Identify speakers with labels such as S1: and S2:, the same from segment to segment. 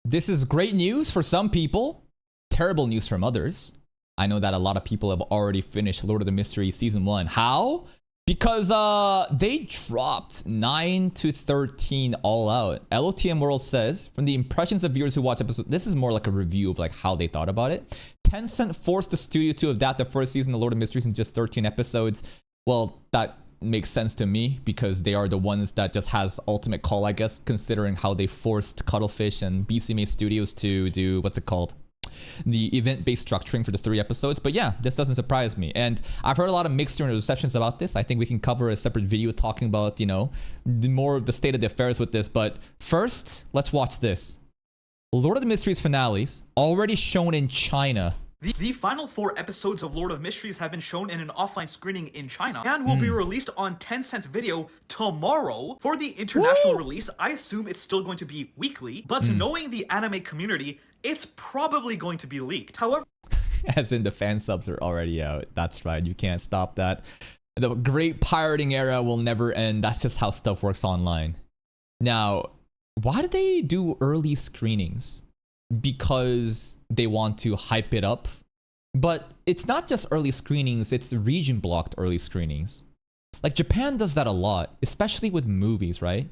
S1: This is great news for some people, terrible news from others. I know that a lot of people have already finished Lord of the Mysteries Season 1. How? Because they dropped 9 to 13 all out. LOTM World says, from the impressions of viewers who watch episodes, this is more like a review of like how they thought about it. Tencent forced the studio to adapt the first season of Lord of the Mysteries in just 13 episodes. Well, that makes sense to me because they are the ones that just has ultimate call, I guess, considering how they forced Cuttlefish and BCMA Studios to do, what's it called? The event-based structuring for the 3 episodes. But yeah, this doesn't surprise me. And I've heard a lot of mixed receptions about this. I think we can cover a separate video talking about, you know, more of the state of the affairs with this. But first, let's watch this. Lord of the Mysteries finales already shown in China.
S2: The final 4 episodes of Lord of Mysteries have been shown in an offline screening in China and will be released on Tencent Video tomorrow. For the international release, I assume it's still going to be weekly, but knowing the anime community, it's probably going to be leaked. However,
S1: as in the fan subs are already out. That's right, you can't stop that. The great pirating era will never end. That's just how stuff works online. Now, why did they do early screenings? Because they want to hype it up. But it's not just early screenings, it's the region blocked early screenings. Like Japan does that a lot, especially with movies, right?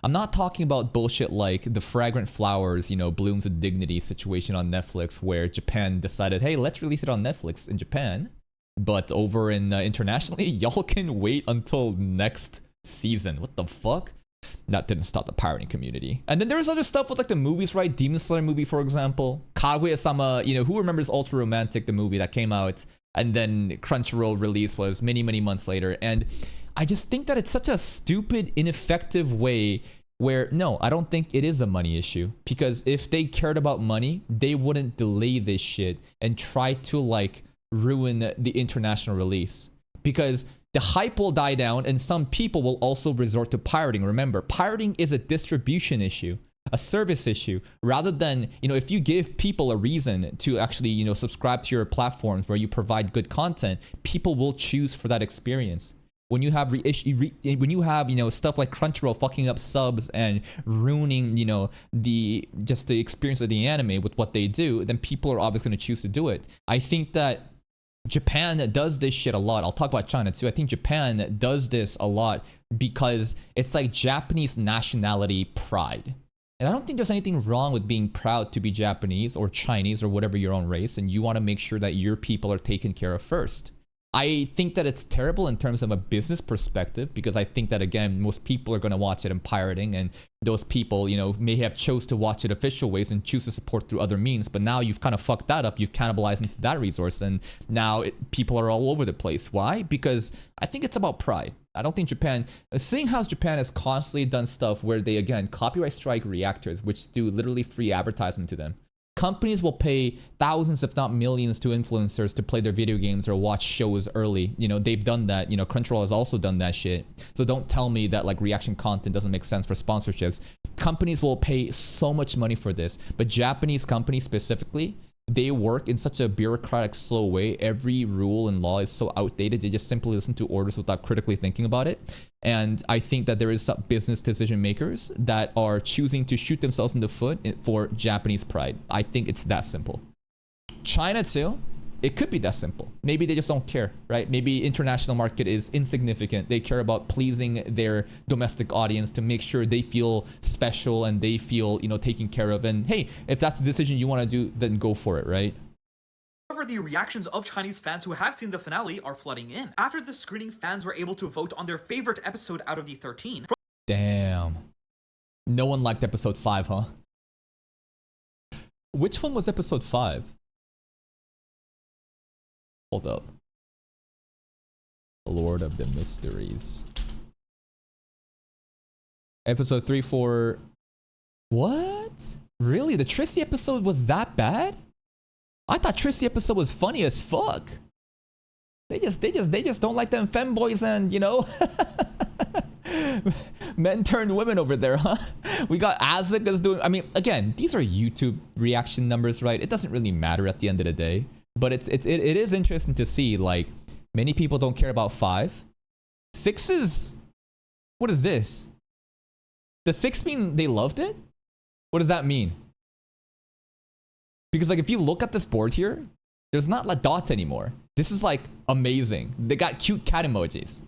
S1: I'm not talking about bullshit like the Fragrant Flowers, you know, Blooms of Dignity situation on Netflix where Japan decided, hey, let's release it on Netflix in Japan. But over in internationally, y'all can wait until next season. What the fuck? That didn't stop the pirating community. And then there's other stuff with like the movies, right? Demon Slayer movie, for example. Kaguya-sama, you know, who remembers Ultra Romantic, the movie that came out, and then Crunchyroll release was many, many months later. And I just think that it's such a stupid, ineffective way where, no, I don't think it is a money issue. Because if they cared about money, they wouldn't delay this shit and try to like ruin the international release. Because the hype will die down and some people will also resort to pirating. Remember, pirating is a distribution issue, a service issue, rather than, you know, if you give people a reason to actually, you know, subscribe to your platforms where you provide good content, people will choose for that experience. When you have you know, stuff like Crunchyroll fucking up subs and ruining, you know, the experience of the anime with what they do, then people are obviously going to choose to do it. I think that Japan does this shit a lot. I'll talk about China too. I think Japan does this a lot because it's like Japanese nationality pride. And I don't think there's anything wrong with being proud to be Japanese or Chinese or whatever your own race, and you want to make sure that your people are taken care of first. I think that it's terrible in terms of a business perspective because I think that, again, most people are going to watch it in pirating, and those people, you know, may have chose to watch it official ways and choose to support through other means. But now you've kind of fucked that up. You've cannibalized into that resource, and now people are all over the place. Why? Because I think it's about pride. I don't think Japan, seeing how Japan has constantly done stuff where they, again, copyright strike reactors, which do literally free advertisement to them. Companies will pay thousands, if not millions, to influencers to play their video games or watch shows early. You know, they've done that. You know, Crunchyroll has also done that shit. So don't tell me that like reaction content doesn't make sense for sponsorships. Companies will pay so much money for this, but Japanese companies specifically, they work in such a bureaucratic, slow way. Every rule and law is so outdated. They just simply listen to orders without critically thinking about it. And I think that there is some business decision makers that are choosing to shoot themselves in the foot for Japanese pride. I think it's that simple. China too, it could be that simple. Maybe they just don't care, right? Maybe international market is insignificant. They care about pleasing their domestic audience to make sure they feel special and they feel, you know, taken care of. And hey, if that's the decision you want to do, then go for it, right?
S2: However, the reactions of Chinese fans who have seen the finale are flooding in. After the screening, fans were able to vote on their favorite episode out of the 13.
S1: Damn. No one liked episode 5, huh? Which one was episode 5? Hold up. Lord of the Mysteries. Episode 3, 4. What? Really? The Trissy episode was that bad? I thought Trissy episode was funny as fuck. They just don't like them femboys and, you know, men turned women over there, huh? We got Asuka's doing, I mean, again, these are YouTube reaction numbers, right? It doesn't really matter at the end of the day. But it is interesting to see, like, many people don't care about 5. 6 is, what is this? Does 6 mean they loved it? What does that mean? Because like if you look at this board here, there's not like dots anymore. This is like amazing. They got cute cat emojis.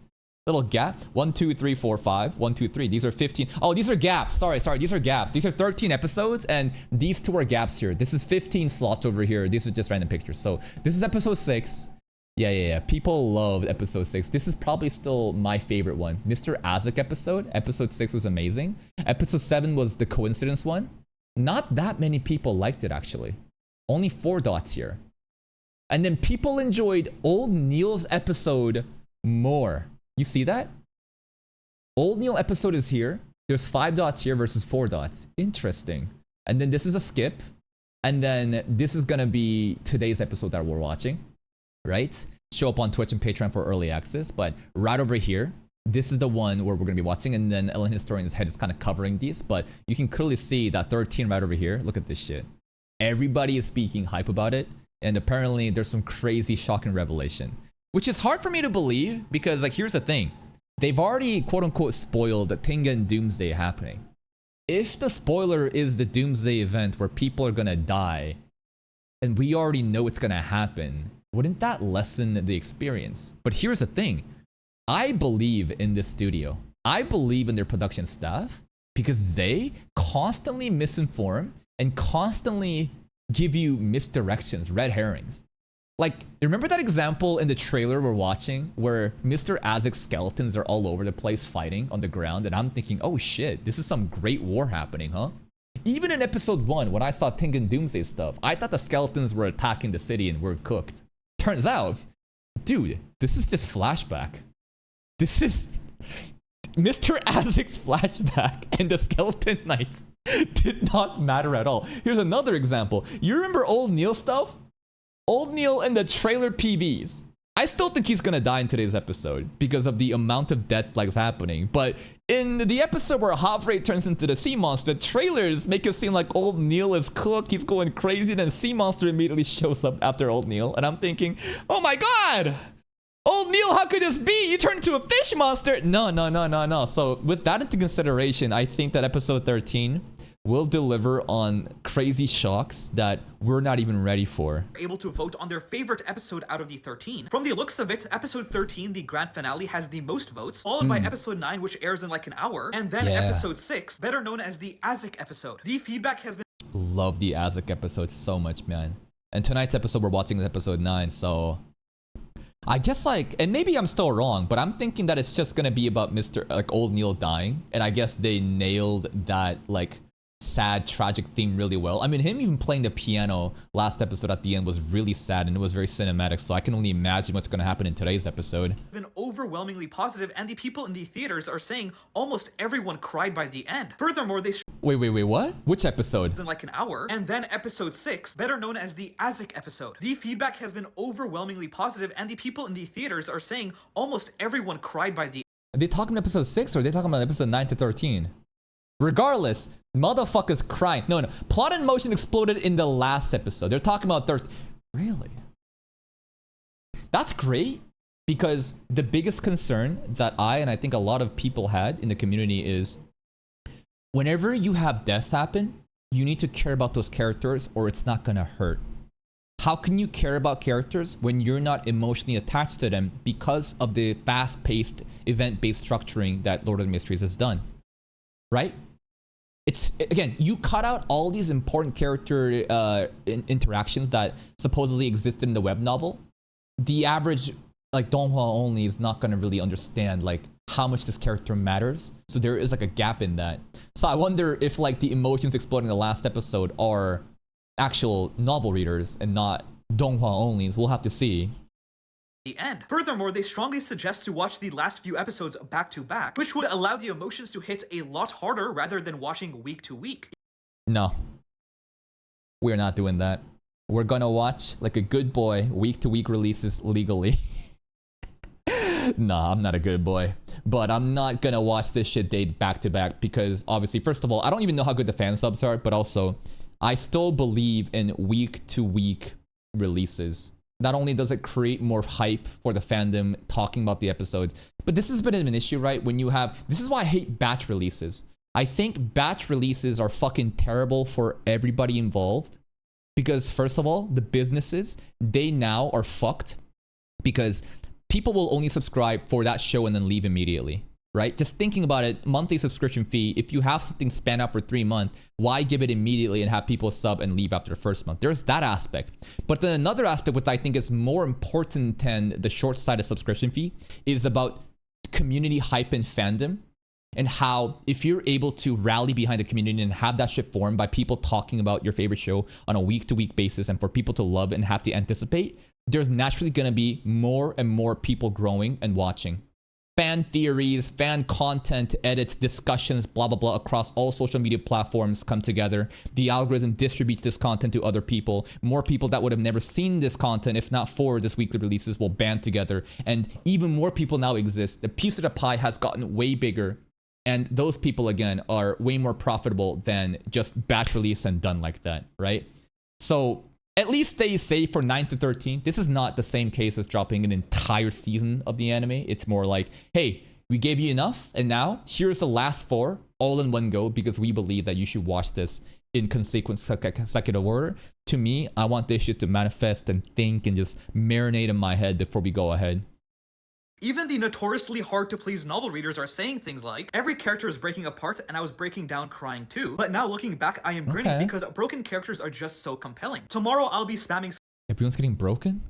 S1: Little gap. 1, 2, 3, 4, 5. 1, 2, 3. These are 15. Oh, these are gaps. Sorry. These are gaps. These are 13 episodes, and these 2 are gaps here. This is 15 slots over here. These are just random pictures. So this is episode 6. Yeah. People loved episode 6. This is probably still my favorite one. Mr. Azek episode. Episode 6 was amazing. Episode 7 was the coincidence one. Not that many people liked it, actually. Only 4 dots here. And then people enjoyed Old Neil's episode more. You see that? Old Neil episode is here. There's 5 dots here versus 4 dots. Interesting. And then this is a skip. And then this is gonna be today's episode that we're watching, right? Show up on Twitch and Patreon for early access. But right over here, this is the one where we're gonna be watching. And then Ellen Historian's head is kind of covering these. But you can clearly see that 13 right over here. Look at this shit. Everybody is speaking hype about it. And apparently there's some crazy shocking revelation. Which is hard for me to believe because, like, here's the thing. They've already, quote-unquote, spoiled the Tengen Doomsday happening. If the spoiler is the Doomsday event where people are gonna die, and we already know it's gonna happen, wouldn't that lessen the experience? But here's the thing. I believe in this studio. I believe in their production staff because they constantly misinform and constantly give you misdirections, red herrings. Like, remember that example in the trailer we're watching where Mr. Azek's skeletons are all over the place fighting on the ground, and I'm thinking, oh shit, this is some great war happening, huh? Even in episode 1, when I saw Tengen Doomsday stuff, I thought the skeletons were attacking the city and were cooked. Turns out, dude, this is just flashback. This is Mr. Azek's flashback, and the Skeleton Knights did not matter at all. Here's another example. You remember Old Neil stuff? Old Neil in the trailer PVs. I still think he's gonna die in today's episode because of the amount of death flags happening. But in the episode where Havre turns into the sea monster, trailers make it seem like Old Neil is cooked. He's going crazy. Then Sea Monster immediately shows up after Old Neil. And I'm thinking, oh my god! Old Neil, how could this be? You turned into a fish monster! No. So with that into consideration, I think that episode 13 will deliver on crazy shocks that we're not even ready for.
S2: Able to vote on their favorite episode out of the 13. From the looks of it, episode 13, the grand finale, has the most votes, followed by episode 9, which airs in like an hour, and then episode 6, better known as the Azek episode. The feedback has been...
S1: Love the Azek episode so much, man. And tonight's episode, we're watching episode 9, so... I guess like, and maybe I'm still wrong, but I'm thinking that it's just gonna be about Old Neil dying, and I guess they nailed that, like, sad, tragic theme really well. I mean, him even playing the piano last episode at the end was really sad and it was very cinematic, so I can only imagine what's going to happen in today's episode.
S2: Been overwhelmingly positive, and the people in the theaters are saying almost everyone cried by the end. Furthermore, they
S1: Wait, what? Which episode?
S2: In like an hour, and then episode 6, better known as the Azek episode. The feedback has been overwhelmingly positive, and the people in the theaters are saying almost everyone cried by the end.
S1: Are they talking about episode 6 or are they talking about episode 9 to 13? Regardless, motherfuckers crying. No. Plot and motion exploded in the last episode. They're talking about Really? That's great, because the biggest concern that I think a lot of people had in the community is whenever you have death happen, you need to care about those characters or it's not gonna hurt. How can you care about characters when you're not emotionally attached to them because of the fast-paced, event-based structuring that Lord of the Mysteries has done? Right? It's, again, you cut out all these important character interactions that supposedly existed in the web novel. The average, like, Donghua only is not going to really understand, like, how much this character matters. So there is, like, a gap in that. So I wonder if, like, the emotions exploding in the last episode are actual novel readers and not Donghua onlys. We'll have to see.
S2: The end. Furthermore, they strongly suggest to watch the last few episodes back to back, which would allow the emotions to hit a lot harder rather than watching week to week.
S1: No. We're not doing that. We're gonna watch, like a good boy, week to week releases legally. Nah, I'm not a good boy. But I'm not gonna watch this shit date back to back because obviously, first of all, I don't even know how good the fan subs are, but also, I still believe in week to week releases. Not only does it create more hype for the fandom talking about the episodes, but this has been an issue, right? When you have, this is why I hate batch releases. I think batch releases are fucking terrible for everybody involved Because first of all, the businesses, they now are fucked because people will only subscribe for that show and then leave immediately, right? Just thinking about it, monthly subscription fee, if you have something span out for 3 months, why give it immediately and have people sub and leave after the first month? There's that aspect. But then another aspect, which I think is more important than the short-sighted subscription fee, is about community hype and fandom. And how if you're able to rally behind the community and have that shit formed by people talking about your favorite show on a week-to-week basis and for people to love and have to anticipate, there's naturally going to be more and more people growing and watching. Fan theories, fan content, edits, discussions, blah, blah, blah, across all social media platforms come together. The algorithm distributes this content to other people. More people that would have never seen this content, if not for this weekly releases, will band together. And even more people now exist. The piece of the pie has gotten way bigger. And those people, again, are way more profitable than just batch release and done like that, right? So at least stay safe for 9 to 13. This is not the same case as dropping an entire season of the anime. It's more like, hey, we gave you enough, and now here's the last 4 all in one go because we believe that you should watch this in consecutive order. To me, I want this shit to manifest and think and just marinate in my head before we go ahead.
S2: Even the notoriously hard-to-please novel readers are saying things like, every character is breaking apart and I was breaking down crying too. But now looking back, I am grinning because broken characters are just so compelling. Tomorrow I'll be spamming...
S1: Everyone's getting broken?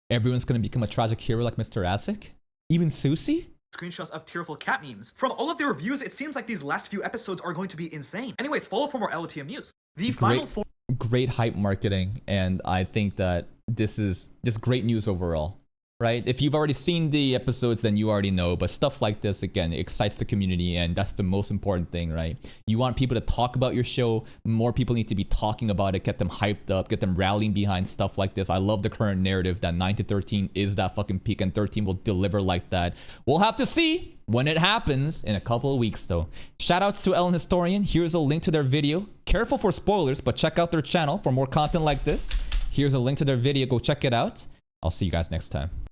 S1: Everyone's gonna become a tragic hero like Mr. Asic? Even Susie?
S2: Screenshots of tearful cat memes. From all of the reviews, it seems like these last few episodes are going to be insane. Anyways, follow for more LOTM news. The final 4...
S1: Great hype marketing, and I think that this is just great news overall. Right? If you've already seen the episodes, then you already know. But stuff like this, again, excites the community, and that's the most important thing, right? You want people to talk about your show. More people need to be talking about it, get them hyped up, get them rallying behind stuff like this. I love the current narrative that 9 to 13 is that fucking peak, and 13 will deliver like that. We'll have to see when it happens in a couple of weeks, though. Shoutouts to Ellen Historian. Here's a link to their video. Careful for spoilers, but check out their channel for more content like this. Here's a link to their video. Go check it out. I'll see you guys next time.